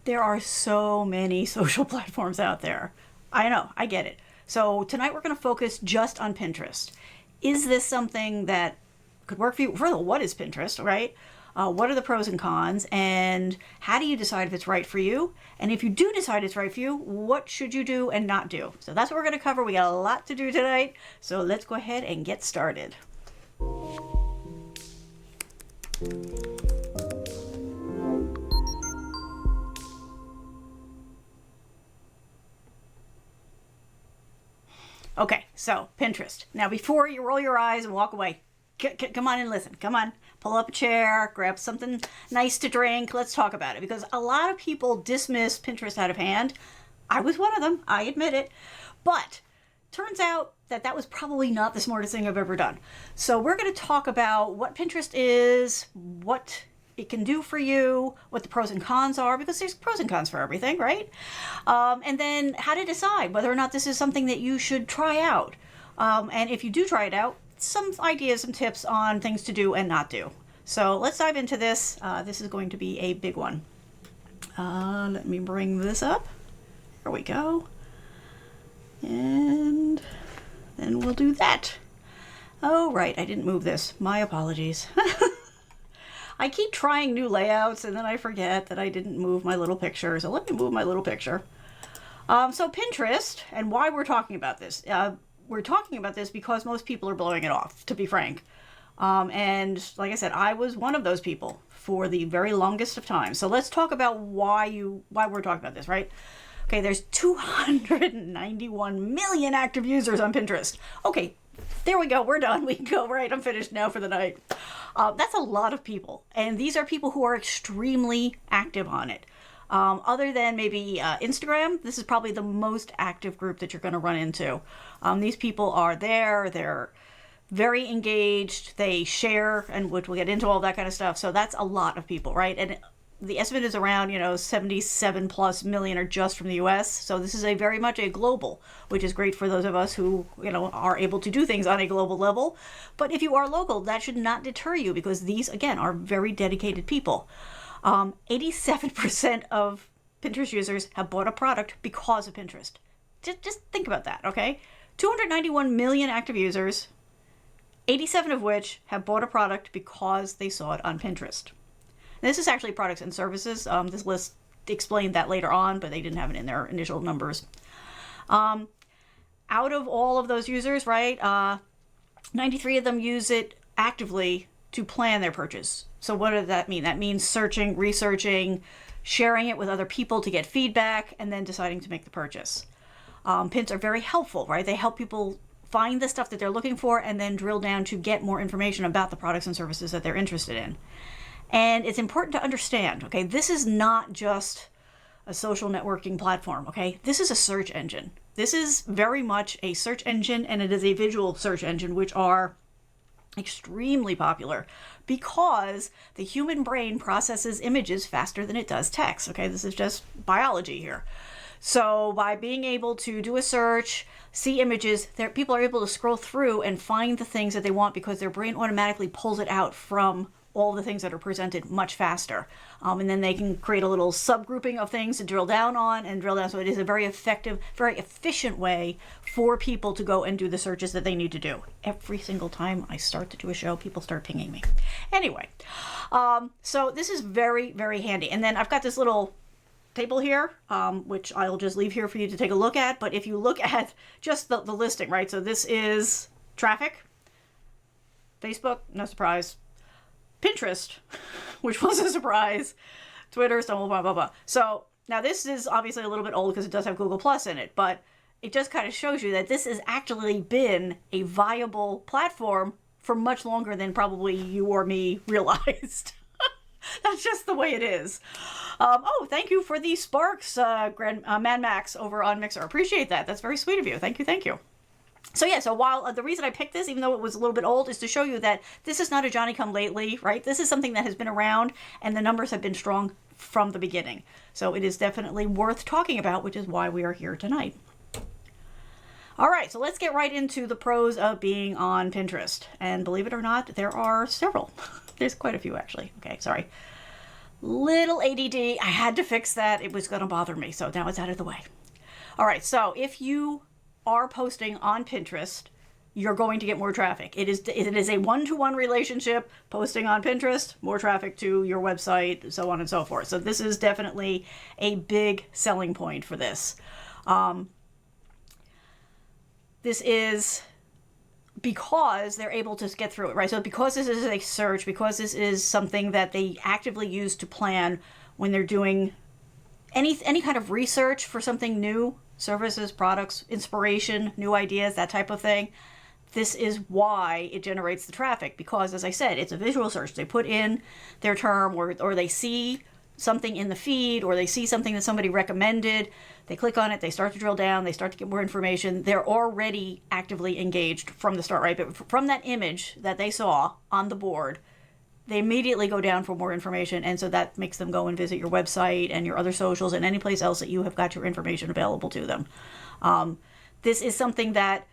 There are so many social platforms out there. I know, I get it. So tonight we're going to focus just on Pinterest. Is this something that could work for you? First of all, what is Pinterest, right? What are the pros and cons? And how do you decide if it's right for you? And if you do decide it's right for you, what should you do and not do? So that's what we're going to cover. We got a lot to do tonight. So let's go ahead and get started. Okay, so Pinterest. Now, before you roll your eyes and walk away, come on and listen. Come on, pull up a chair, grab something nice to drink. Let's talk about it, because a lot of people dismiss Pinterest out of hand. I was one of them, I admit it. But turns out that that was probably not the smartest thing I've ever done. So we're going to talk about what Pinterest is, what it can do for you, what the pros and cons are, because there's pros and cons for everything, right? And then how to decide whether or not this is something that you should try out. And if you do try it out, some ideas, some tips on things to do and not do. So let's dive into this. This is going to be a big one. Let me bring this up. Here we go. And then we'll do that. Oh, right, I didn't move this. My apologies. I keep trying new layouts and then I forget that I didn't move my little picture. So let me move my little picture. So Pinterest, and why we're talking about this. We're talking about this because most people are blowing it off, to be frank. And like I said, I was one of those people for the very longest of time. So let's talk about why we're talking about this, right? Okay, there's 291 million active users on Pinterest. Okay, there we go. We're done. We can go. Right, I'm finished now for the night. That's a lot of people. And these are people who are extremely active on it. Other than maybe Instagram, this is probably the most active group that you're going to run into. These people are there. They're very engaged. They share, and which we'll get into all that kind of stuff. So that's a lot of people, right? And the estimate is around, 77 plus million are just from the US. So this is very much a global, which is great for those of us who, are able to do things on a global level. But if you are local, that should not deter you, because these, again, are very dedicated people. 87% of Pinterest users have bought a product because of Pinterest. Just think about that, okay? 291 million active users, 87 of which have bought a product because they saw it on Pinterest. This is actually products and services. This list explained that later on, but they didn't have it in their initial numbers. Out of all of those users, right, 93 of them use it actively to plan their purchase. So what does that mean? That means searching, researching, sharing it with other people to get feedback, and then deciding to make the purchase. Pins are very helpful, right? They help people find the stuff that they're looking for and then drill down to get more information about the products and services that they're interested in. And it's important to understand, okay, this is not just a social networking platform, okay? This is a search engine. This is very much a search engine, and it is a visual search engine, which are extremely popular because the human brain processes images faster than it does text, okay? This is just biology here. So by being able to do a search, see images, people are able to scroll through and find the things that they want because their brain automatically pulls it out from all the things that are presented much faster. And then they can create a little subgrouping of things to drill down on and drill down. So it is a very effective, very efficient way for people to go and do the searches that they need to do. Every single time I start to do a show, people start pinging me. Anyway, so this is very, very handy. And then I've got this little table here, which I'll just leave here for you to take a look at. But if you look at just the listing, right? So this is traffic, Facebook, no surprise. Pinterest, which was a surprise, Twitter, blah, blah, blah, blah. So now this is obviously a little bit old because it does have Google Plus in it, but it just kind of shows you that this has actually been a viable platform for much longer than probably you or me realized. That's just the way it is. Oh, thank you for the Sparks, Mad Max over on Mixer. Appreciate that. That's very sweet of you. Thank you. Thank you. So yeah, so while the reason I picked this, even though it was a little bit old, is to show you that this is not a Johnny-come-lately, right? This is something that has been around, and the numbers have been strong from the beginning. So it is definitely worth talking about, which is why we are here tonight. All right, so let's get right into the pros of being on Pinterest. And believe it or not, there are several. There's quite a few, actually. Okay, sorry. Little ADD. I had to fix that. It was going to bother me. So now it's out of the way. All right. So if you are posting on Pinterest, you're going to get more traffic. It is a one-to-one relationship. Posting on Pinterest, more traffic to your website, so on and so forth. So this is definitely a big selling point for this. This is because they're able to get through it, right? So because this is a search, because this is something that they actively use to plan when they're doing any kind of research for something new, services, products, inspiration, new ideas, that type of thing. This is why it generates the traffic, because, as I said, it's a visual search. They put in their term, or they see something in the feed, or they see something that somebody recommended. They click on it, they start to drill down, they start to get more information. They're already actively engaged from the start, right? But from that image that they saw on the board, they immediately go down for more information. And so that makes them go and visit your website and your other socials and any place else that you have got your information available to them. This is something that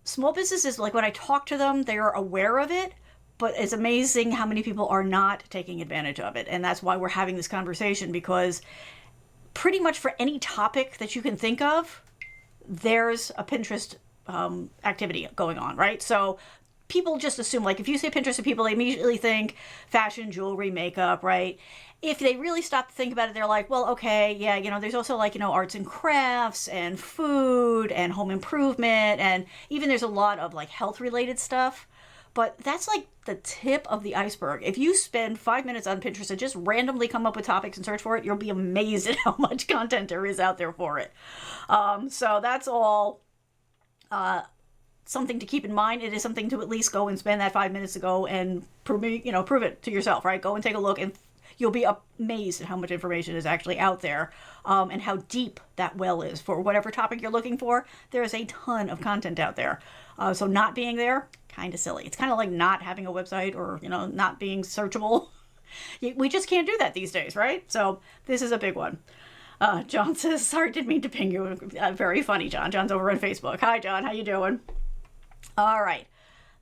small businesses, like when I talk to them, they're aware of it, but it's amazing how many people are not taking advantage of it. And that's why we're having this conversation, because pretty much for any topic that you can think of, there's a Pinterest activity going on, right? So people just assume, like, if you say Pinterest to people, they immediately think fashion, jewelry, makeup, right? If they really stop to think about it, they're like, well, okay, yeah, there's also, like, arts and crafts and food and home improvement, and even there's a lot of, like, health related stuff. But that's like the tip of the iceberg. If you spend 5 minutes on Pinterest and just randomly come up with topics and search for it, you'll be amazed at how much content there is out there for it. So that's all something to keep in mind. It is something to at least go and spend that 5 minutes to go and prove it to yourself, right? Go and take a look, and you'll be amazed at how much information is actually out there, and how deep that well is for whatever topic you're looking for. There is a ton of content out there. So not being there, kind of silly. It's kind of like not having a website, or, not being searchable. We just can't do that these days, right? So this is a big one. John says, sorry, didn't mean to ping you. Very funny, John. John's over on Facebook. Hi, John. How you doing? All right.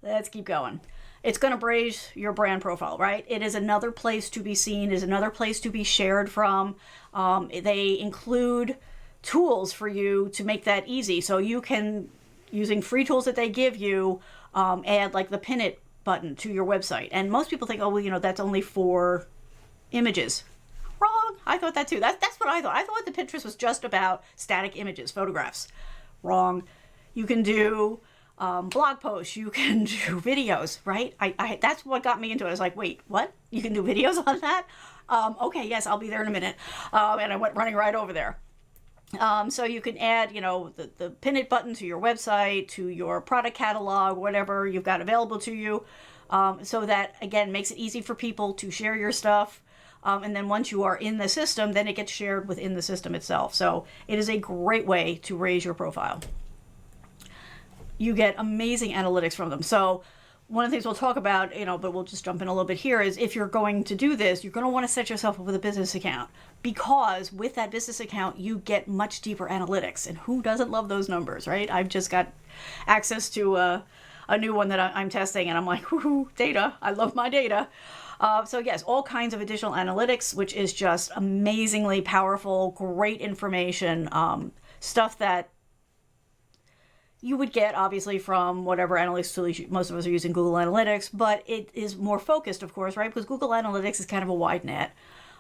Let's keep going. It's going to raise your brand profile, right? It is another place to be seen, is another place to be shared from. They include tools for you to make that easy. So you can, using free tools that they give you, add like the pin it button to your website. And most people think, oh, well, that's only for images. Wrong. I thought that too. That's what I thought. I thought the Pinterest was just about static images, photographs. Wrong. You can do blog posts. You can do videos, right? I that's what got me into it. I was like, wait, what? You can do videos on that? Okay, yes, I'll be there in a minute. And I went running right over there. So you can add, the pin it button to your website, to your product catalog, whatever you've got available to you, so that, again, makes it easy for people to share your stuff. And then once you are in the system, then it gets shared within the system itself. So it is a great way to raise your profile. You get amazing analytics from them. So one of the things we'll talk about, but we'll just jump in a little bit here, is if you're going to do this, you're going to want to set yourself up with a business account, because with that business account, you get much deeper analytics. And who doesn't love those numbers, right? I've just got access to a new one that I'm testing, and I'm like, whoo, data. I love my data. So yes, all kinds of additional analytics, which is just amazingly powerful, great information, stuff that you would get, obviously, from whatever analytics tool most of us are using, Google Analytics, but it is more focused, of course, right? Because Google Analytics is kind of a wide net.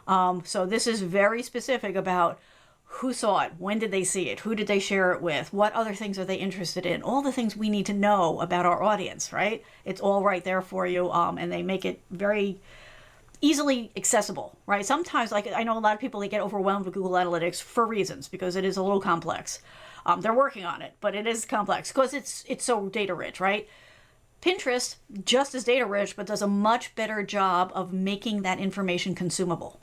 So this is very specific about who saw it, when did they see it, who did they share it with, what other things are they interested in, all the things we need to know about our audience, right? It's all right there for you, and they make it very easily accessible, right? Sometimes, like, I know a lot of people, they get overwhelmed with Google Analytics for reasons, because it is a little complex. They're working on it, but it is complex because it's so data rich, right? Pinterest, just as data rich, but does a much better job of making that information consumable.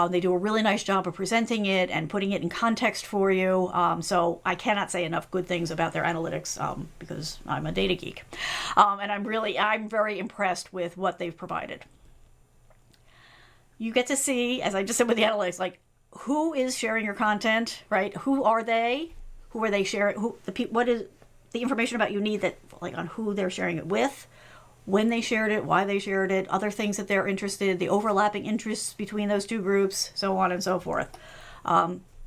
They do a really nice job of presenting it and putting it in context for you. So I cannot say enough good things about their analytics, because I'm a data geek. And I'm very impressed with what they've provided. You get to see, as I just said with the analytics, like, who is sharing your content, right? Who are they? Who are they sharing? What is the information about you need that, like, on who they're sharing it with? when they shared it, why they shared it, other things that they're interested in, the overlapping interests between those two groups, so on and so forth.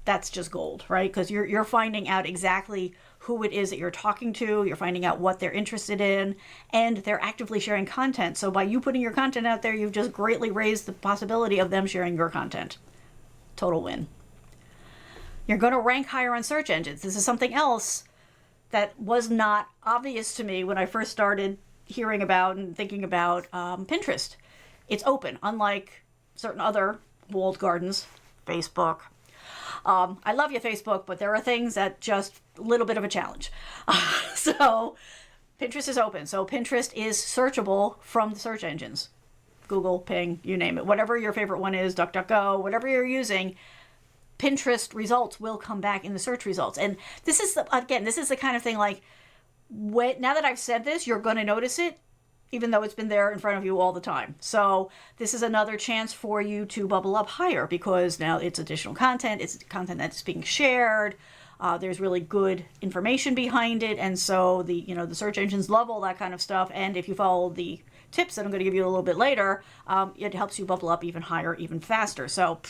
That's just gold, right? Because you're finding out exactly who it is that you're talking to, you're finding out what they're interested in, and they're actively sharing content. So by you putting your content out there, you've just greatly raised the possibility of them sharing your content. Total win. You're going to rank higher on search engines. This is something else that was not obvious to me when I first started hearing about and thinking about Pinterest. It's open, unlike certain other walled gardens, Facebook. I love you, Facebook, but there are things that just a little bit of a challenge. So Pinterest is open. So Pinterest is searchable from the search engines. Google, Bing, you name it. Whatever your favorite one is, DuckDuckGo, whatever you're using, Pinterest results will come back in the search results. And this is, again, this is the kind of thing like, now that I've said this, you're going to notice it, even though it's been there in front of you all the time. So this is another chance for you to bubble up higher because now it's additional content. It's content that's being shared. There's really good information behind it. And so the search engines love all that kind of stuff. And if you follow the tips that I'm going to give you a little bit later, it helps you bubble up even higher, even faster. So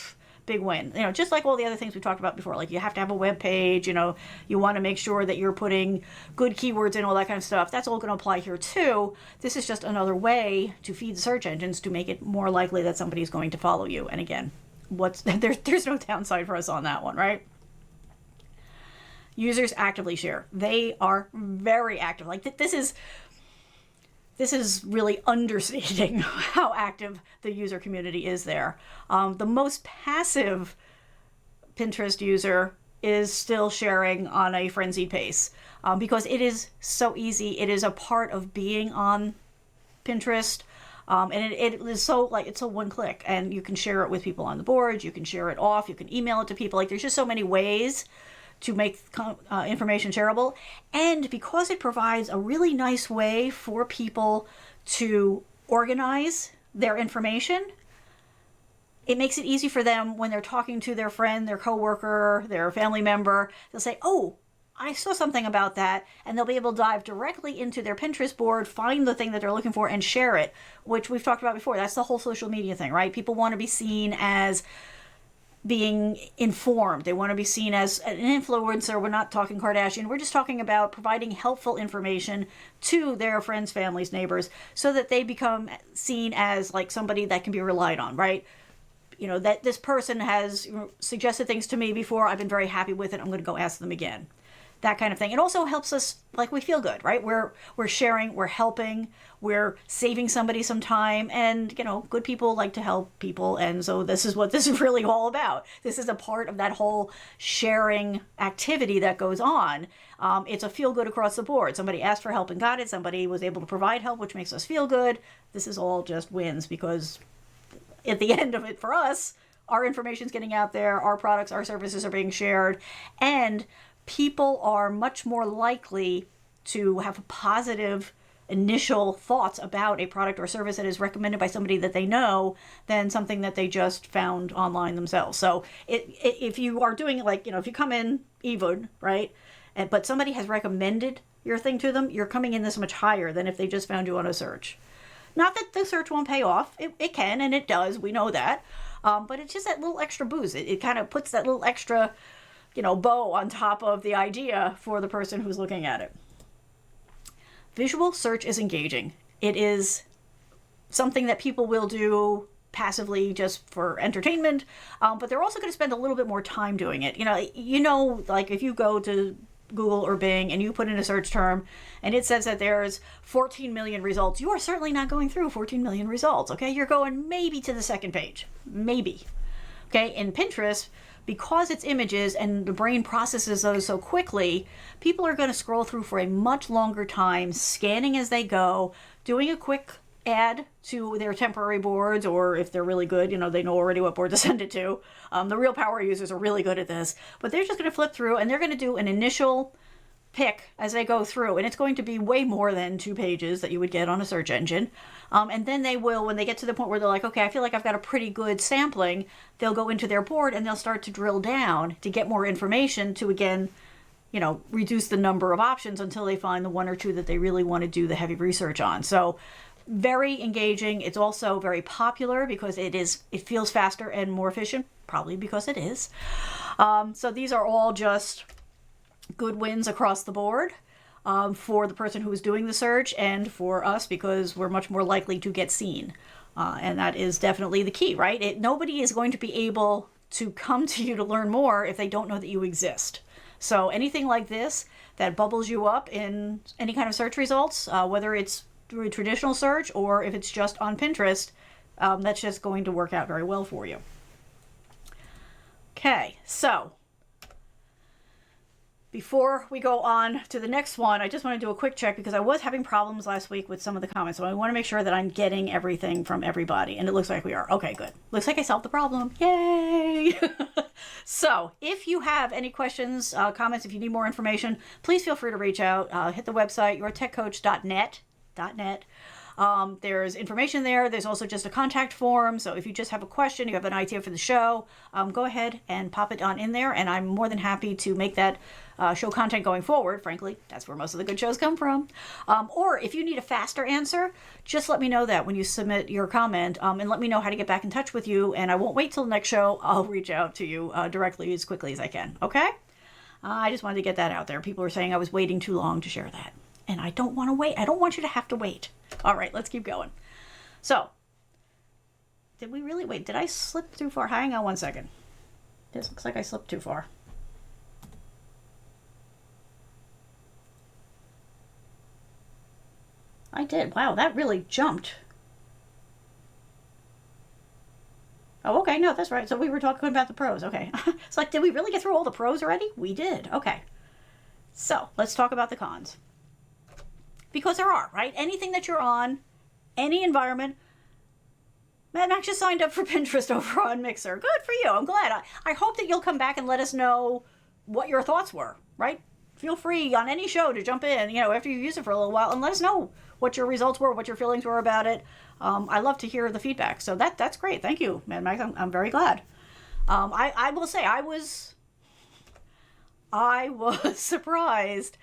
big win. Just like all the other things we talked about before, like you have to have a web page, you want to make sure that you're putting good keywords in, all that kind of stuff. That's all going to apply here too. This is just another way to feed the search engines to make it more likely that somebody's going to follow you. And again, there's no downside for us on that one, right? Users actively share. They are very active. Like this is really understating how active the user community is there. The most passive Pinterest user is still sharing on a frenzied pace because it is so easy. It is a part of being on Pinterest. And it is so it's a one click and you can share it with people on the board. You can share it off. You can email it to people. Like there's just so many ways to make information shareable. And because it provides a really nice way for people to organize their information, it makes it easy for them when they're talking to their friend, their coworker, their family member. They'll say, oh, I saw something about that, and they'll be able to dive directly into their Pinterest board, find the thing that they're looking for, and share it, which we've talked about before. That's the whole social media thing, right? People want to be seen as being informed. They want to be seen as an influencer. We're not talking Kardashian. We're just talking about providing helpful information to their friends, families, neighbors, so that they become seen as like somebody that can be relied on, right? That this person has suggested things to me before. I've been very happy with it. I'm going to go ask them again. That kind of thing. It also helps us, like, we feel good, right? We're sharing, we're helping, we're saving somebody some time, and good people like to help people, and so this is what this is really all about. This is a part of that whole sharing activity that goes on. It's a feel good across the board. Somebody asked for help and got it. Somebody was able to provide help, which makes us feel good. This is all just wins because at the end of it for us, our information's getting out there, our products, our services are being shared, and people are much more likely to have positive initial thoughts about a product or service that is recommended by somebody that they know than something that they just found online themselves. So if you are doing if you come in even, right, but somebody has recommended your thing to them, you're coming in this much higher than if they just found you on a search. Not that the search won't pay off. It can, and it does. We know that. But it's just that little extra boost. It kind of puts that little extra bow on top of the idea for the person who's looking at it. Visual search is engaging. It is something that people will do passively just for entertainment, but they're also going to spend a little bit more time doing it. Like if you go to Google or Bing and you put in a search term and it says that there's 14 million results, you are certainly not going through 14 million results, okay? You're going maybe to the second page, maybe. Okay, in Pinterest, because it's images and the brain processes those so quickly, people are going to scroll through for a much longer time, scanning as they go, doing a quick add to their temporary boards, or if they're really good, they know already what board to send it to. The real power users are really good at this, but they're just going to flip through and they're going to do an initial pick as they go through, and it's going to be way more than 2 pages that you would get on a search engine. And then they will, when they get to the point where they're like, okay, I feel like I've got a pretty good sampling, they'll go into their board and they'll start to drill down to get more information to, again, reduce the number of options until they find the 1 or 2 that they really want to do the heavy research on. So very engaging. It's also very popular because it feels faster and more efficient, probably because it is. So these are all just good wins across the board for the person who is doing the search and for us because we're much more likely to get seen. And that is definitely the key, right? Nobody is going to be able to come to you to learn more if they don't know that you exist. So anything like this that bubbles you up in any kind of search results, whether it's through a traditional search or if it's just on Pinterest, that's just going to work out very well for you. Okay, so before we go on to the next one, I just want to do a quick check because I was having problems last week with some of the comments. So I want to make sure that I'm getting everything from everybody. And it looks like we are. Okay, good. Looks like I solved the problem. Yay! So if you have any questions, comments, if you need more information, please feel free to reach out. Hit the website, yourtechcoach.net. There's information there. There's also just a contact form. So if you just have a question, you have an idea for the show, go ahead and pop it on in there. And I'm more than happy to make that show content going forward. Frankly, that's where most of the good shows come from. Or if you need a faster answer, just let me know that when you submit your comment and let me know how to get back in touch with you. And I won't wait till the next show. I'll reach out to you directly as quickly as I can. Okay? I just wanted to get that out there. People were saying I was waiting too long to share that. And I don't want to wait. I don't want you to have to wait. All right, let's keep going. So, did we really wait? Did I slip too far? Hang on one second. This looks like I slipped too far. I did. Wow, that really jumped. Oh, okay. No, that's right. So we were talking about the pros. Okay. It's like, did we really get through all the pros already? We did. Okay. So, let's talk about the cons. Because there are, right? Anything that you're on, any environment. Max just signed up for Pinterest over on Mixer. Good for you. I'm glad. I hope that you'll come back and let us know what your thoughts were, right? Feel free on any show to jump in, after you use it for a little while and let us know what your results were, what your feelings were about it. I love to hear the feedback. So that's great. Thank you, Mad Max. I'm very glad. I will say I was surprised.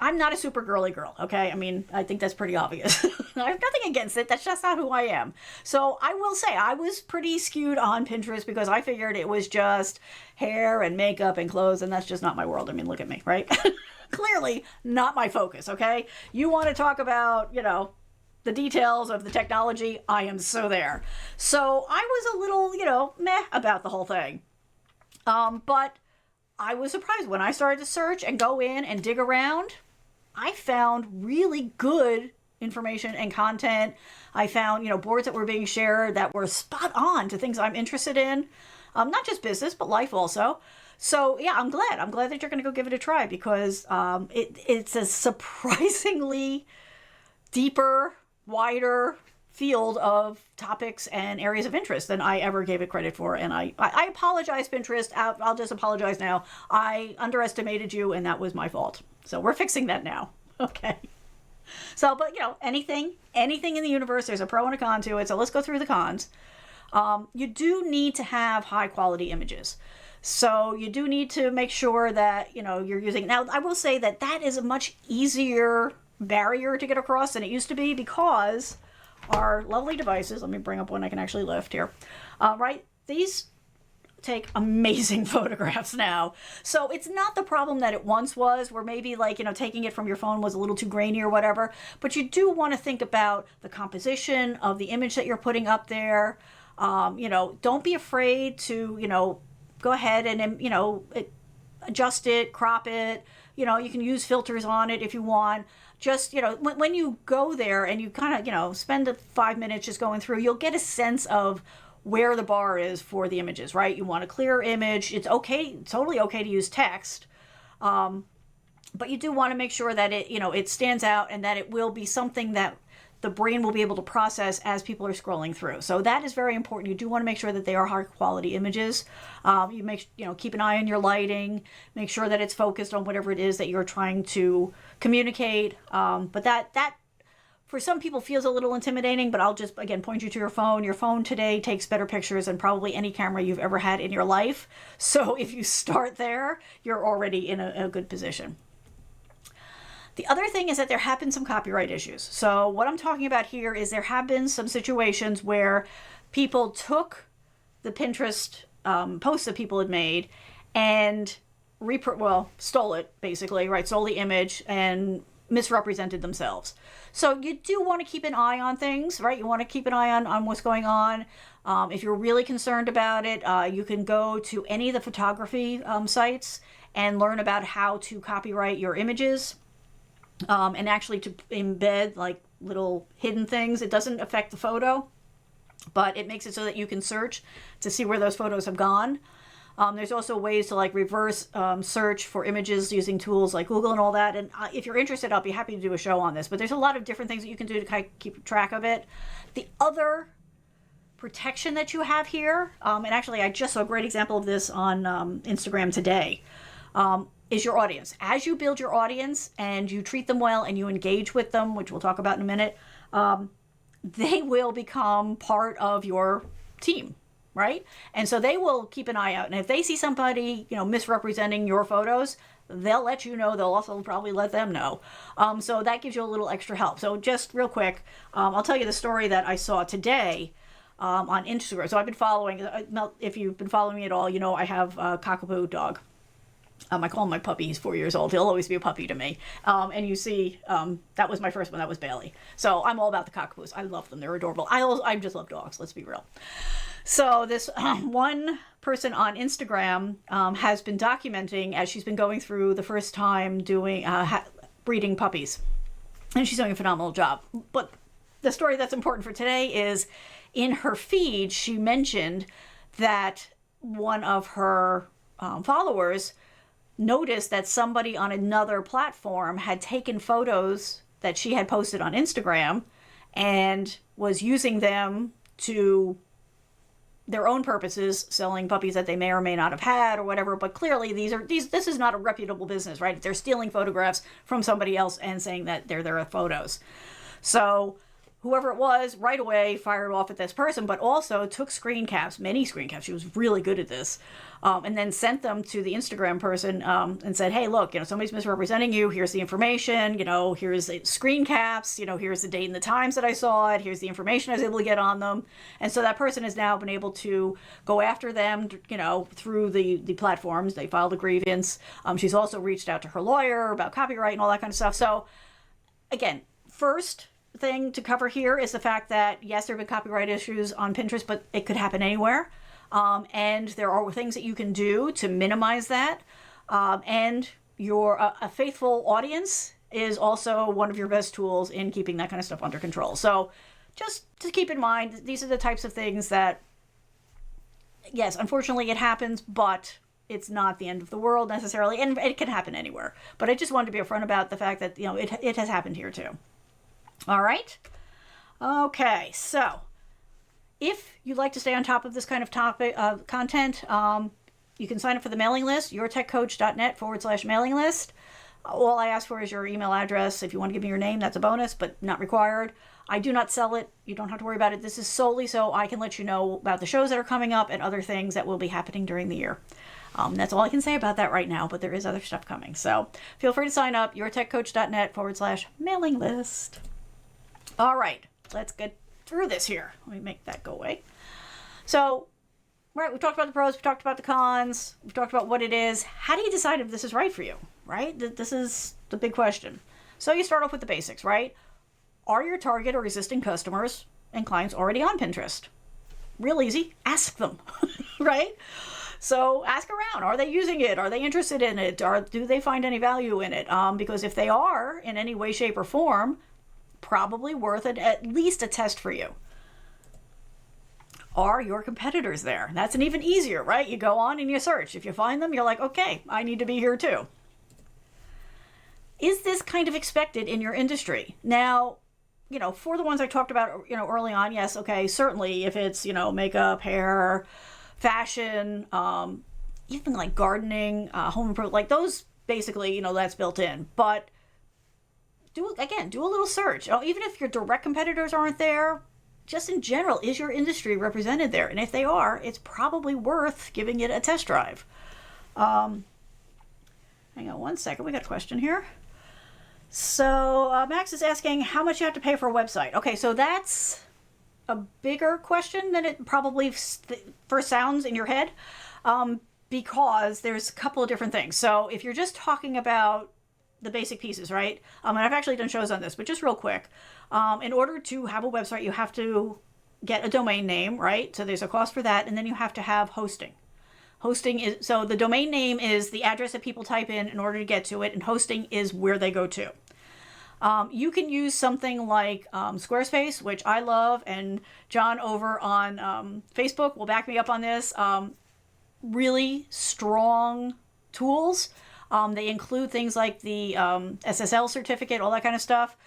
I'm not a super girly girl, okay? I mean, I think that's pretty obvious. I have nothing against it. That's just not who I am. So I will say I was pretty skewed on Pinterest because I figured it was just hair and makeup and clothes, and that's just not my world. I mean, look at me, right? Clearly not my focus, okay? You want to talk about, the details of the technology, I am so there. So I was a little, meh about the whole thing. But I was surprised when I started to search and go in and dig around. I found really good information and content. I found, boards that were being shared that were spot on to things I'm interested in. Not just business, but life also. So yeah, I'm glad that you're going to go give it a try because it's a surprisingly deeper, wider field of topics and areas of interest than I ever gave it credit for. And I apologize, Pinterest. I'll just apologize now. I underestimated you and that was my fault. So we're fixing that now. Okay. So, but anything in the universe, there's a pro and a con to it. So let's go through the cons. You do need to have high quality images. So you do need to make sure that, you're using, now I will say that is a much easier barrier to get across than it used to be because our lovely devices, let me bring up one I can actually lift here, right? These take amazing photographs now. So it's not the problem that it once was where maybe taking it from your phone was a little too grainy or whatever, but you do want to think about the composition of the image that you're putting up there. Don't be afraid to, go ahead and, adjust it, crop it. You can use filters on it if you want. Just, when you go there and you kind of, spend 5 minutes just going through, you'll get a sense of where the bar is for the images, right? You want a clear image. It's okay, totally okay to use text. But you do want to make sure that it stands out and that it will be something that the brain will be able to process as people are scrolling through. So that is very important. You do want to make sure that they are high quality images. Keep an eye on your lighting, make sure that it's focused on whatever it is that you're trying to communicate. But that for some people feels a little intimidating, but I'll just, again, point you to your phone. Your phone today takes better pictures than probably any camera you've ever had in your life. So if you start there, you're already in a good position. The other thing is that there have been some copyright issues. So what I'm talking about here is there have been some situations where people took the Pinterest posts that people had made and stole it, basically, right? Stole the image and misrepresented themselves. So you do want to keep an eye on things, right? You want to keep an eye on what's going on. If you're really concerned about it, you can go to any of the photography sites and learn about how to copyright your images, and actually to embed like little hidden things. It doesn't affect the photo, but it makes it so that you can search to see where those photos have gone. There's also ways to like reverse search for images using tools like Google and all that. And if you're interested, I'll be happy to do a show on this. But there's a lot of different things that you can do to kind of keep track of it. The other protection that you have here, and actually I just saw a great example of this on Instagram today, is your audience. As you build your audience and you treat them well and you engage with them, which we'll talk about in a minute, they will become part of your team. Right? And so they will keep an eye out. And if they see somebody, misrepresenting your photos, they'll let you know. They'll also probably let them know. So that gives you a little extra help. So just real quick, I'll tell you the story that I saw today on Instagram. So I've been following, if you've been following me at all, I have a cockapoo dog. I call him my puppy. He's 4 years old. He'll always be a puppy to me. And you see, that was my first one. That was Bailey. So I'm all about the cockapoos. I love them. They're adorable. I just love dogs. Let's be real. So this one person on Instagram has been documenting as she's been going through the first time doing breeding puppies. And she's doing a phenomenal job. But the story that's important for today is in her feed, she mentioned that one of her followers noticed that somebody on another platform had taken photos that she had posted on Instagram and was using them to their own purposes, selling puppies that they may or may not have had or whatever. But clearly this is not a reputable business, right? They're stealing photographs from somebody else and saying that they're their photos. So whoever it was right away fired off at this person, but also took screen caps, many screen caps. She was really good at this. And then sent them to the Instagram person and said, hey, look, somebody's misrepresenting you. Here's the information. Here's the screen caps. Here's the date and the times that I saw it. Here's the information I was able to get on them. And so that person has now been able to go after them, through the platforms. They filed a grievance. She's also reached out to her lawyer about copyright and all that kind of stuff. So again, first thing to cover here is the fact that, yes, there have been copyright issues on Pinterest, but it could happen anywhere. And there are things that you can do to minimize that. And a faithful audience is also one of your best tools in keeping that kind of stuff under control. So just to keep in mind, these are the types of things that, yes, unfortunately it happens, but it's not the end of the world necessarily. And it can happen anywhere. But I just wanted to be upfront about the fact that, it has happened here too. All right. Okay. So if you'd like to stay on top of this kind of topic content, you can sign up for the mailing list, yourtechcoach.net/mailing list. All I ask for is your email address. If you want to give me your name, that's a bonus, but not required. I do not sell it. You don't have to worry about it. This is solely so I can let you know about the shows that are coming up and other things that will be happening during the year. That's all I can say about that right now, but there is other stuff coming. So feel free to sign up, yourtechcoach.net/mailing list. All right, let's get through this here. Let me make that go away. So, right, we talked about the pros, we talked about the cons, we talked about what it is. How do you decide if this is right for you, right? This is the big question. So you start off with the basics, right? Are your target or existing customers and clients already on Pinterest? Real easy. Ask them, right? So ask around. Are they using it? Are they interested in it? Do they find any value in it? Because if they are in any way, shape, or form, probably worth it, at least a test for you. Are your competitors there? That's an even easier, right? You go on and you search. If you find them, you're like, okay, I need to be here too. Is this kind of expected in your industry? Now, for the ones I talked about, early on, yes, okay, certainly if it's, makeup, hair, fashion, even like gardening, home improvement, like those basically, that's built in. But do a little search. Even if your direct competitors aren't there, just in general, is your industry represented there? And if they are, it's probably worth giving it a test drive. Hang on one second. We got a question here. So Max is asking how much you have to pay for a website. Okay, so that's a bigger question than it probably first sounds in your head, because there's a couple of different things. So if you're just talking about the basic pieces, right? And I've actually done shows on this, but just real quick, in order to have a website, you have to get a domain name, right? So there's a cost for that, and then you have to have hosting. Hosting is, so the domain name is the address that people type in order to get to it, and hosting is where they go to. You can use something like Squarespace, which I love, and John over on Facebook will back me up on this. Really strong tools. They include things like the SSL certificate, all that kind of stuff.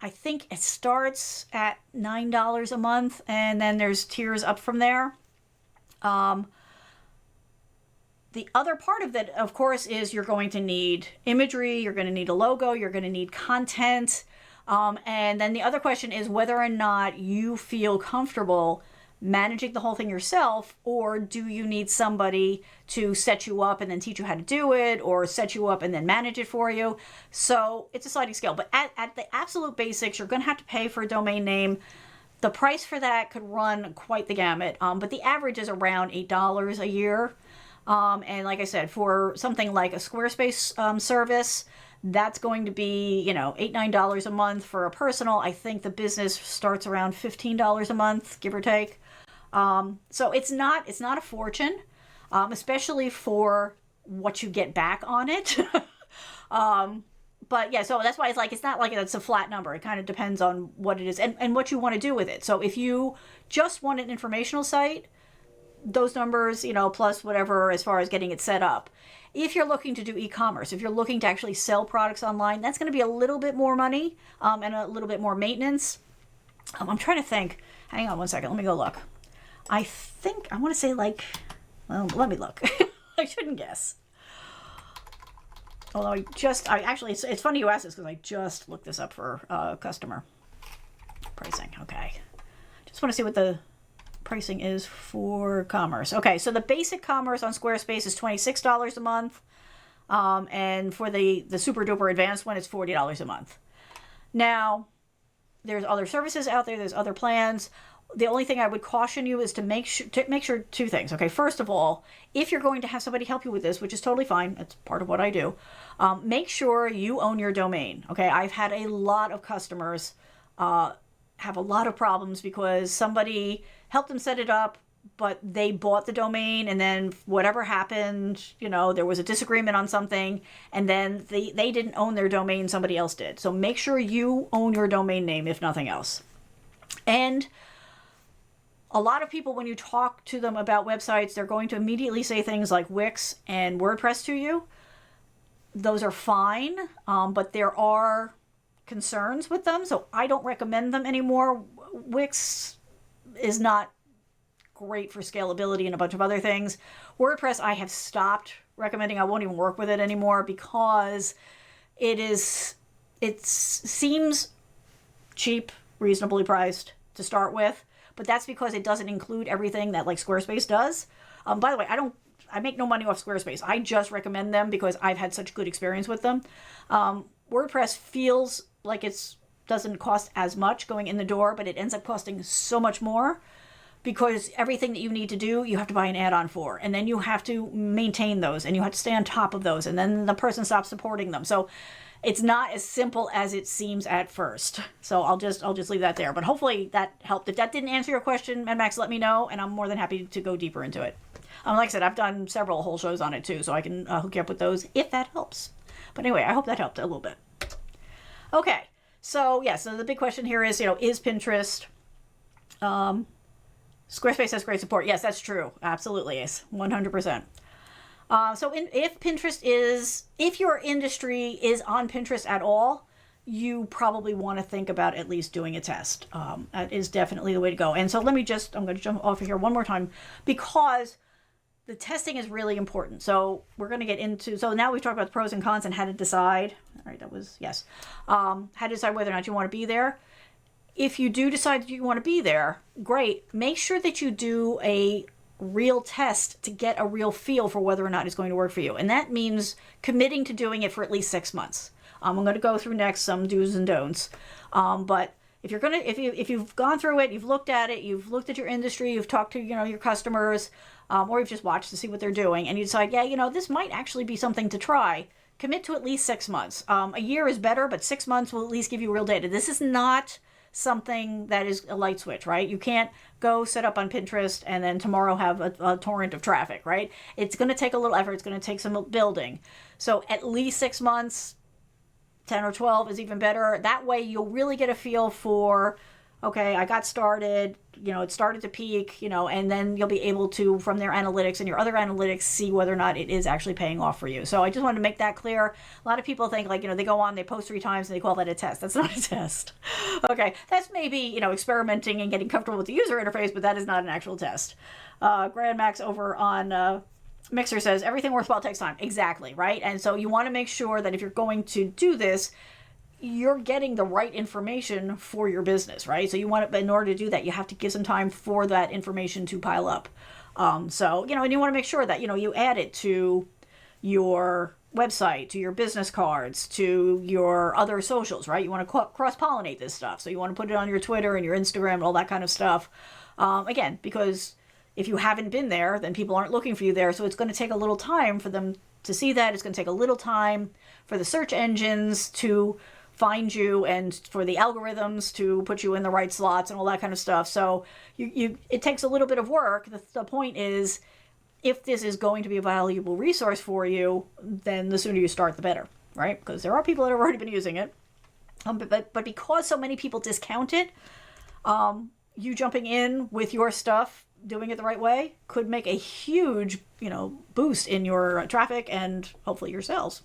I think it starts at $9 a month, and then there's tiers up from there. The other part of that, of course, is you're going to need imagery, you're going to need a logo, you're going to need content. And then the other question is whether or not you feel comfortable managing the whole thing yourself, or do you need somebody to set you up and then teach you how to do it, or set you up and then manage it for you. So it's a sliding scale. But at the absolute basics, you're going to have to pay for a domain name. The price for that could run quite the gamut, but the average is around $8 a year. And like I said, for something like a Squarespace service, that's going to be, $8, $9 a month for a personal. I think the business starts around $15 a month, give or take. So it's not a fortune, especially for what you get back on it. But yeah, so that's why it's not like it's a flat number. It kind of depends on what it is and what you want to do with it. So if you just want an informational site, those numbers, plus whatever as far as getting it set up. If you're looking to do e-commerce, if you're looking to actually sell products online, that's going to be a little bit more money and a little bit more maintenance. I'm trying to think. Hang on one second. Let me go look. I think I want to say let me look. I shouldn't guess. Although it's funny you ask this because I just looked this up for customer pricing. Okay. Just want to see what the pricing is for commerce. Okay, so the basic commerce on Squarespace is $26 a month. And for the super duper advanced one, it's $40 a month. Now, there's other services out there, there's other plans. The only thing I would caution you is to make sure two things. Okay, first of all, if you're going to have somebody help you with this, which is totally fine, that's part of what I do, make sure you own your domain. Okay, I've had a lot of customers have a lot of problems because somebody helped them set it up, but they bought the domain, and then whatever happened, there was a disagreement on something, and then they didn't own their domain, somebody else did. So make sure you own your domain name, if nothing else. And a lot of people, when you talk to them about websites, they're going to immediately say things like Wix and WordPress to you. Those are fine, but there are concerns with them, so I don't recommend them anymore. Wix is not great for scalability and a bunch of other things. WordPress, I have stopped recommending. I won't even work with it anymore because it seems cheap, reasonably priced to start with, but that's because it doesn't include everything that like Squarespace does. By the way, I make no money off Squarespace. I just recommend them because I've had such good experience with them. WordPress feels like it doesn't cost as much going in the door, but it ends up costing so much more because everything that you need to do, you have to buy an add-on for, and then you have to maintain those, and you have to stay on top of those, and then the person stops supporting them. So it's not as simple as it seems at first. So I'll just leave that there. But hopefully that helped. If that didn't answer your question, Mad Max, let me know, and I'm more than happy to go deeper into it. Like I said, I've done several whole shows on it too, so I can hook you up with those if that helps. But anyway, I hope that helped a little bit. Okay, so the big question here is, is Pinterest, Squarespace has great support. Yes, that's true. Absolutely is. 100%. If your industry is on Pinterest at all, you probably want to think about at least doing a test. That is definitely the way to go. And so I'm going to jump off of here one more time because the testing is really important. So we're going to get into, so now we've talked about the pros and cons and how to decide. All right, that was, yes. How to decide whether or not you want to be there. If you do decide that you want to be there, great. Make sure that you do a real test to get a real feel for whether or not it's going to work for you. And that means committing to doing it for at least 6 months. I'm going to go through next some do's and don'ts. But if you've gone through it, you've looked at it, you've looked at your industry, you've talked to your customers, or you've just watched to see what they're doing, and you decide, yeah, this might actually be something to try. Commit to at least 6 months. A year is better, but 6 months will at least give you real data. This is not something that is a light switch, right? You can't go set up on Pinterest and then tomorrow have a torrent of traffic, right? It's going to take a little effort. It's going to take some building. So at least 6 months, 10 or 12 is even better. That way you'll really get a feel for, okay, I got started, it started to peak, and then you'll be able to, from their analytics and your other analytics, see whether or not it is actually paying off for you. So I just wanted to make that clear. A lot of people think they go on, they post 3 times and they call that a test. That's not a test. Okay, that's maybe, experimenting and getting comfortable with the user interface, but that is not an actual test. Grand Max over on Mixer says, everything worthwhile takes time. Exactly, right? And so you want to make sure that if you're going to do this, you're getting the right information for your business, right? So you want to, in order to do that, you have to give some time for that information to pile up. And you want to make sure that, you add it to your website, to your business cards, to your other socials, right? You want to cross-pollinate this stuff. So you want to put it on your Twitter and your Instagram and all that kind of stuff. Again, because if you haven't been there, then people aren't looking for you there. So it's going to take a little time for them to see that. It's going to take a little time for the search engines to find you and for the algorithms to put you in the right slots and all that kind of stuff. So it takes a little bit of work. The point is, if this is going to be a valuable resource for you, then the sooner you start, the better, right? Because there are people that have already been using it. But because so many people discount it, you jumping in with your stuff, doing it the right way, could make a huge, boost in your traffic and hopefully your sales.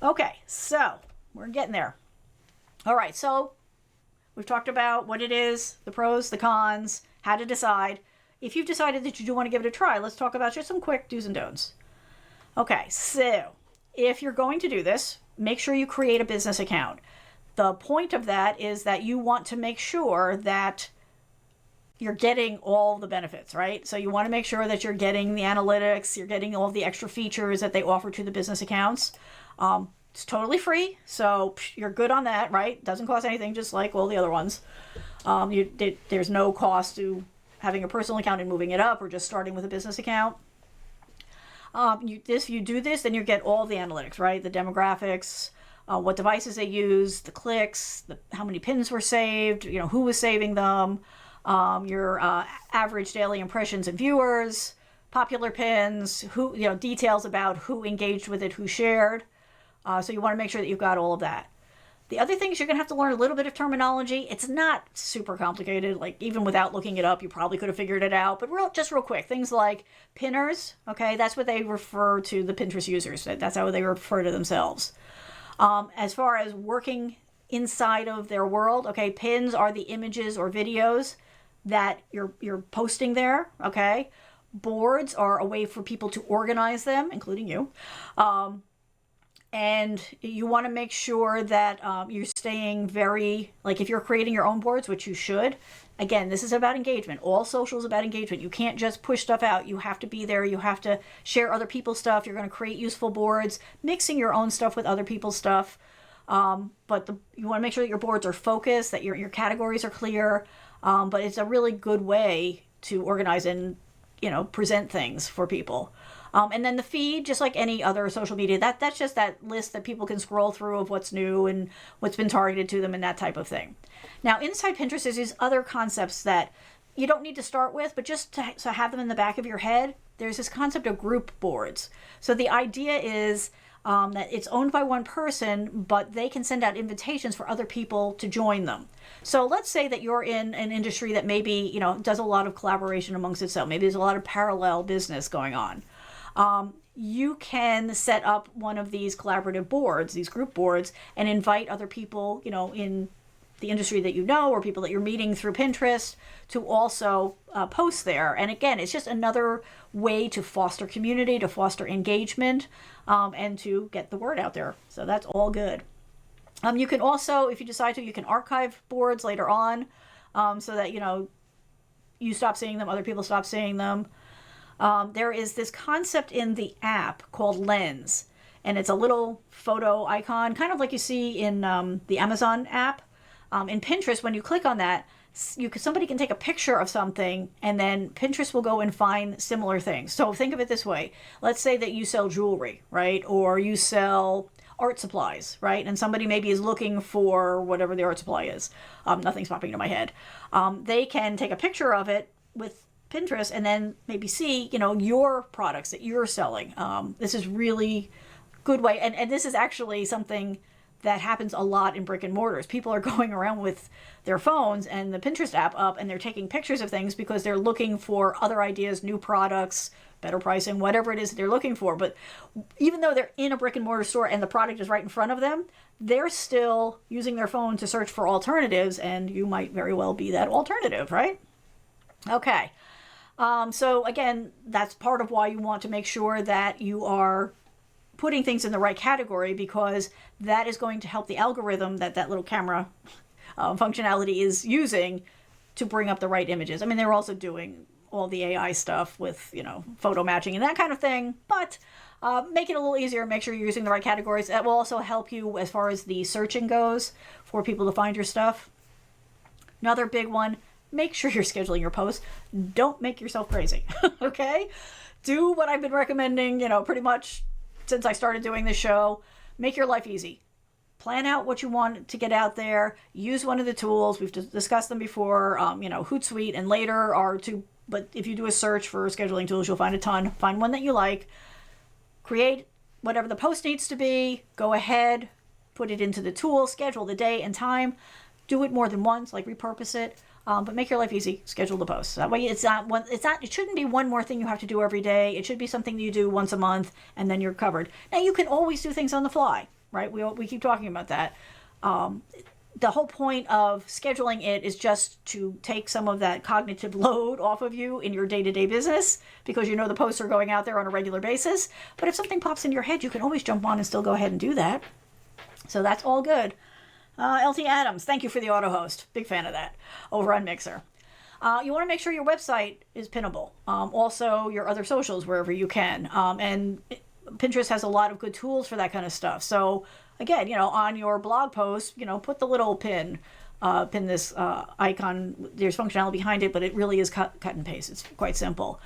Okay, so we're getting there. All right, so we've talked about what it is, the pros, the cons, how to decide. If you've decided that you do want to give it a try, let's talk about just some quick do's and don'ts. Okay, so if you're going to do this, make sure you create a business account. The point of that is that you want to make sure that you're getting all the benefits, right? So you want to make sure that you're getting the analytics, you're getting all the extra features that they offer to the business accounts. It's totally free, so you're good on that, right? Doesn't cost anything, just like all the other ones. There's no cost to having a personal account and moving it up, or just starting with a business account. If you do this, then you get all the analytics, right? The demographics, what devices they use, the clicks, how many pins were saved, who was saving them, your average daily impressions and viewers, popular pins, who details about who engaged with it, who shared. So you want to make sure that you've got all of that. The other thing is you're going to have to learn a little bit of terminology. It's not super complicated. Like, even without looking it up, you probably could have figured it out. But real quick, things like pinners, okay, that's what they refer to the Pinterest users. That's how they refer to themselves. As far as working inside of their world, okay, pins are the images or videos that you're posting there, okay? Boards are a way for people to organize them, including you. And you want to make sure that you're staying very, like, if you're creating your own boards, which you should, again, this is about engagement. All social is about engagement. You can't just push stuff out. You have to be there. You have to share other people's stuff. You're going to create useful boards, mixing your own stuff with other people's stuff. But you want to make sure that your boards are focused, that your categories are clear. But it's a really good way to organize and, present things for people. And then the feed, just like any other social media, that's just that list that people can scroll through of what's new and what's been targeted to them and that type of thing. Now, inside Pinterest is these other concepts that you don't need to start with, but just to have them in the back of your head, there's this concept of group boards. So the idea is that it's owned by one person, but they can send out invitations for other people to join them. So let's say that you're in an industry that maybe, does a lot of collaboration amongst itself. Maybe there's a lot of parallel business going on. You can set up one of these collaborative boards, these group boards, and invite other people, in the industry that or people that you're meeting through Pinterest to also post there. And again, it's just another way to foster community, to foster engagement, and to get the word out there. So that's all good. You can also, if you decide to, you can archive boards later on, so that, you stop seeing them, other people stop seeing them. There is this concept in the app called Lens. and it's a little photo icon, kind of like you see in the Amazon app. In Pinterest, when you click on that, somebody can take a picture of something, and then Pinterest will go and find similar things. So think of it this way. Let's say that you sell jewelry, right? Or you sell art supplies, right? And somebody maybe is looking for whatever the art supply is. Nothing's popping into my head. They can take a picture of it with Pinterest and then maybe see, your products that you're selling. This is really good way. And this is actually something that happens a lot in brick and mortars. People are going around with their phones and the Pinterest app up, and they're taking pictures of things because they're looking for other ideas, new products, better pricing, whatever it is that they're looking for. But even though they're in a brick and mortar store and the product is right in front of them, they're still using their phone to search for alternatives, and you might very well be that alternative, right? Okay. So again, that's part of why you want to make sure that you are putting things in the right category, because that is going to help the algorithm that little camera functionality is using to bring up the right images. I mean, they're also doing all the AI stuff with, photo matching and that kind of thing, but make it a little easier. Make sure you're using the right categories. That will also help you as far as the searching goes for people to find your stuff. Another big one, make sure you're scheduling your posts. Don't make yourself crazy, okay? Do what I've been recommending, pretty much since I started doing this show. Make your life easy. Plan out what you want to get out there. Use one of the tools. We've discussed them before. Hootsuite and Later are two, but if you do a search for scheduling tools, you'll find a ton. Find one that you like. Create whatever the post needs to be. Go ahead, put it into the tool, schedule the day and time. Do it more than once, like repurpose it. But make your life easy. Schedule the posts. That way, it shouldn't be one more thing you have to do every day. It should be something that you do once a month, and then you're covered. Now, you can always do things on the fly, right? We keep talking about that. The whole point of scheduling it is just to take some of that cognitive load off of you in your day-to-day business, because the posts are going out there on a regular basis. But if something pops in your head, you can always jump on and still go ahead and do that. So that's all good. LT Adams, thank you for the auto host. Big fan of that over on Mixer. You want to make sure your website is pinnable. Also, your other socials wherever you can. And Pinterest has a lot of good tools for that kind of stuff. So again, on your blog post, put the little pin this icon. There's functionality behind it, but it really is cut and paste. It's quite simple.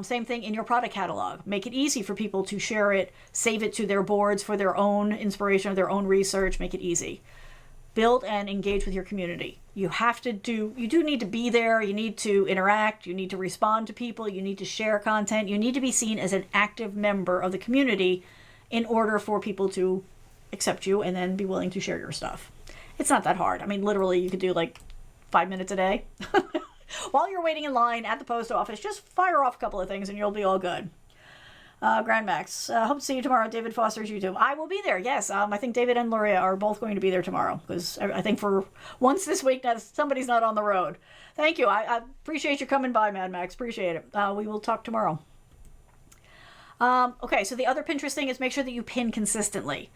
Same thing in your product catalog. Make it easy for people to share it, save it to their boards for their own inspiration or their own research. Make it easy. Build and engage with your community. You do need to be there. You need to interact. You need to respond to people. You need to share content. You need to be seen as an active member of the community in order for people to accept you and then be willing to share your stuff. It's not that hard. I mean, literally, you could do like 5 minutes a day. While you're waiting in line at the post office, just fire off a couple of things and you'll be all good. Grand Max, hope to see you tomorrow at David Foster's YouTube. I will be there, yes. I think David and Luria are both going to be there tomorrow, because I think for once this week that somebody's not on the road. Thank you. I appreciate you coming by, Mad Max. Appreciate it. We will talk tomorrow. Okay, so the other Pinterest thing is make sure that you pin consistently.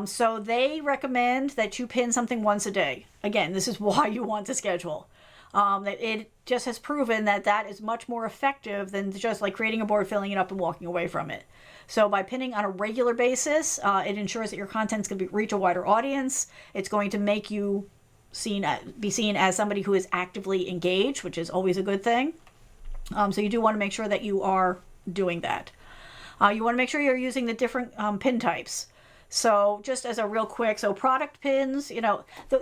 So they recommend that you pin something once a day. Again, this is why you want to schedule. It just has proven that is much more effective than just like creating a board, filling it up, and walking away from it. So by pinning on a regular basis, it ensures that your content's going to reach a wider audience. It's going to make you be seen as somebody who is actively engaged, which is always a good thing. So you do want to make sure that you are doing that. You want to make sure you're using the different pin types. So just as a real quick, product pins,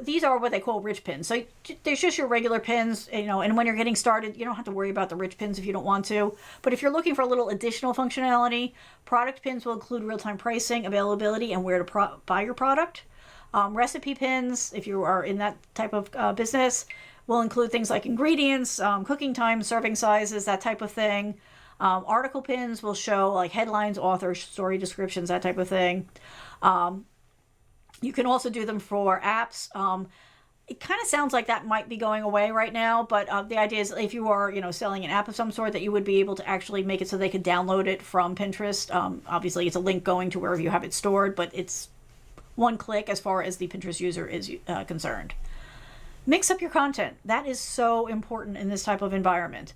these are what they call rich pins. So there's just your regular pins, and when you're getting started, you don't have to worry about the rich pins if you don't want to. But if you're looking for a little additional functionality, product pins will include real-time pricing, availability, and where to buy your product. Recipe pins, if you are in that type of business, will include things like ingredients, cooking time, serving sizes, that type of thing. Article pins will show like headlines, authors, story descriptions, that type of thing. You can also do them for apps. It kind of sounds like that might be going away right now, but the idea is if you are, selling an app of some sort, that you would be able to actually make it so they could download it from Pinterest. Obviously, it's a link going to wherever you have it stored, but it's one click as far as the Pinterest user is concerned. Mix up your content. That is so important in this type of environment.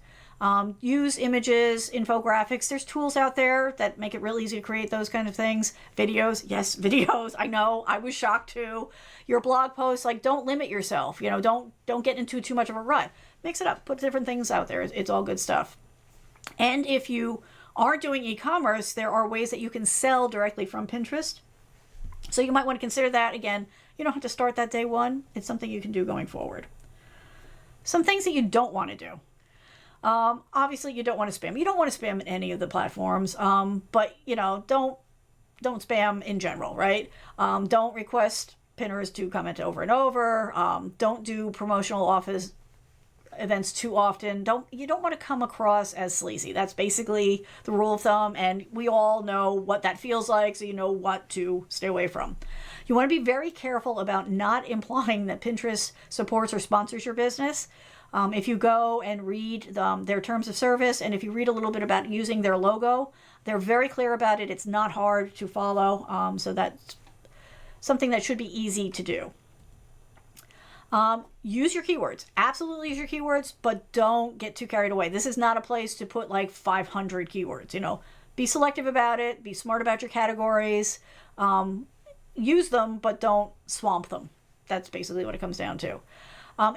Use images, infographics. There's tools out there that make it real easy to create those kind of things. Videos, yes, videos. I know, I was shocked too. Your blog posts, like, don't limit yourself. You know, don't get into too much of a rut. Mix it up. Put different things out there. It's all good stuff. And if you are doing e-commerce, there are ways that you can sell directly from Pinterest. So you might want to consider that. Again, you don't have to start that day one. It's something you can do going forward. Some things that you don't want to do. Obviously, you don't want to spam. You don't want to spam in any of the platforms, but, you know, don't spam in general, right? Don't request pinners to comment over and over. Don't do promotional office events too often. You don't want to come across as sleazy. That's basically the rule of thumb, and we all know what that feels like, so you know what to stay away from. You want to be very careful about not implying that Pinterest supports or sponsors your business. If you go and read their terms of service, and if you read a little bit about using their logo, they're very clear about it. It's not hard to follow, so that's something that should be easy to do. Use your keywords. Absolutely use your keywords, but don't get too carried away. This is not a place to put like 500 keywords. You know, be selective about it. Be smart about your categories. Use them, but don't swamp them. That's basically what it comes down to.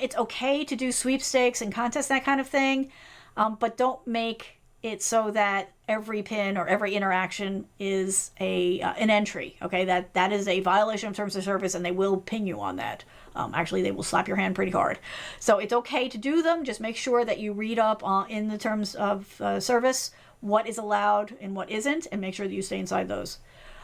It's okay to do sweepstakes and contests, that kind of thing, but don't make it so that every pin or every interaction is an entry. Okay, that is a violation of terms of service, and they will ping you on that. Actually, they will slap your hand pretty hard. So it's okay to do them. Just make sure that you read up in the terms of service what is allowed and what isn't, and make sure that you stay inside those.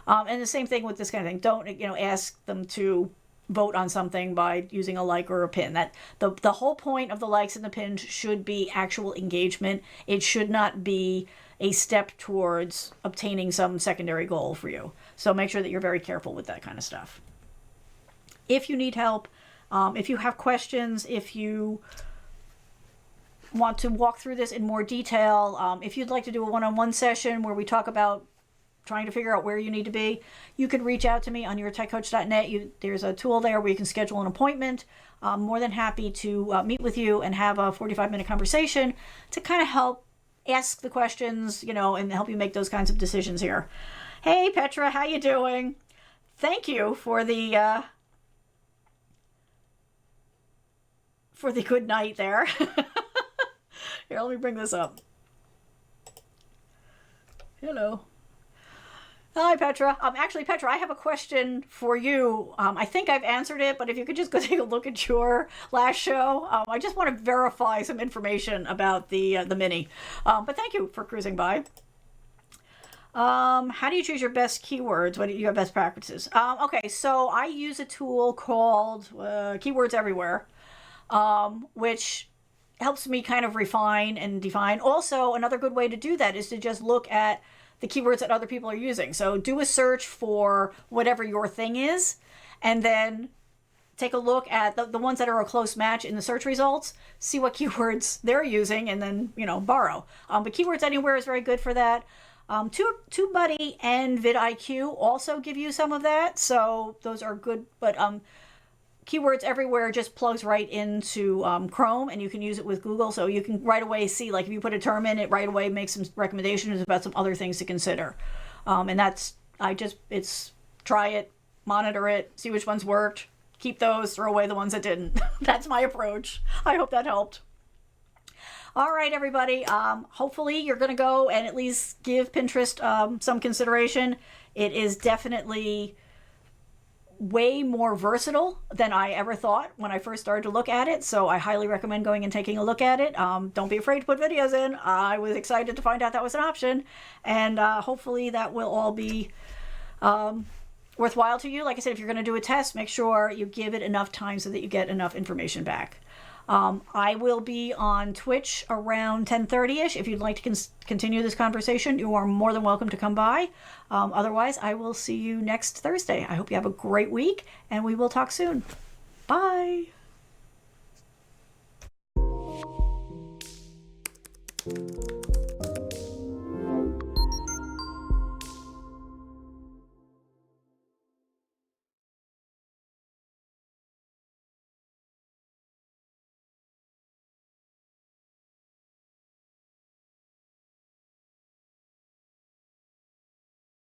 And the same thing with this kind of thing. Don't ask them to vote on something by using a like or a pin. That the whole point of the likes and the pins should be actual engagement. It should not be a step towards obtaining some secondary goal for you. So make sure that you're very careful with that kind of stuff. If you need help, if you have questions, if you want to walk through this in more detail, if you'd like to do a one-on-one session where we talk about trying to figure out where you need to be, you can reach out to me on yourtechcoach.net. There's a tool there where you can schedule an appointment. I'm more than happy to meet with you and have a 45-minute conversation to kind of help ask the questions, and help you make those kinds of decisions here. Hey, Petra, how you doing? Thank you for the good night there. Here, let me bring this up. Hello. Hi, Petra. Actually, Petra, I have a question for you. I think I've answered it, but if you could just go take a look at your last show. I just want to verify some information about the mini. But thank you for cruising by. How do you choose your best keywords? What do you have best practices? Okay, so I use a tool called Keywords Everywhere, which helps me kind of refine and define. Also, another good way to do that is to just look at the keywords that other people are using. So do a search for whatever your thing is, and then take a look at the ones that are a close match in the search results, see what keywords they're using, and then, borrow. But Keywords Anywhere is very good for that. TubeBuddy and vidIQ also give you some of that, so those are good, but Keywords Everywhere just plugs right into Chrome, and you can use it with Google, so you can right away see, like, if you put a term in, it right away makes some recommendations about some other things to consider. And it's try it, monitor it, see which ones worked, keep those, throw away the ones that didn't. That's my approach. I hope that helped. All right, everybody. Hopefully you're going to go and at least give Pinterest some consideration. It is definitely way more versatile than I ever thought when I first started to look at it, so I highly recommend going and taking a look at it. Don't be afraid to put videos in. I was excited to find out that was an option, and hopefully that will all be worthwhile to you. Like I said, if you're going to do a test, make sure you give it enough time so that you get enough information back. I will be on Twitch around 10:30ish. If you'd like to continue this conversation, you are more than welcome to come by. Otherwise, I will see you next Thursday. I hope you have a great week, and we will talk soon. Bye.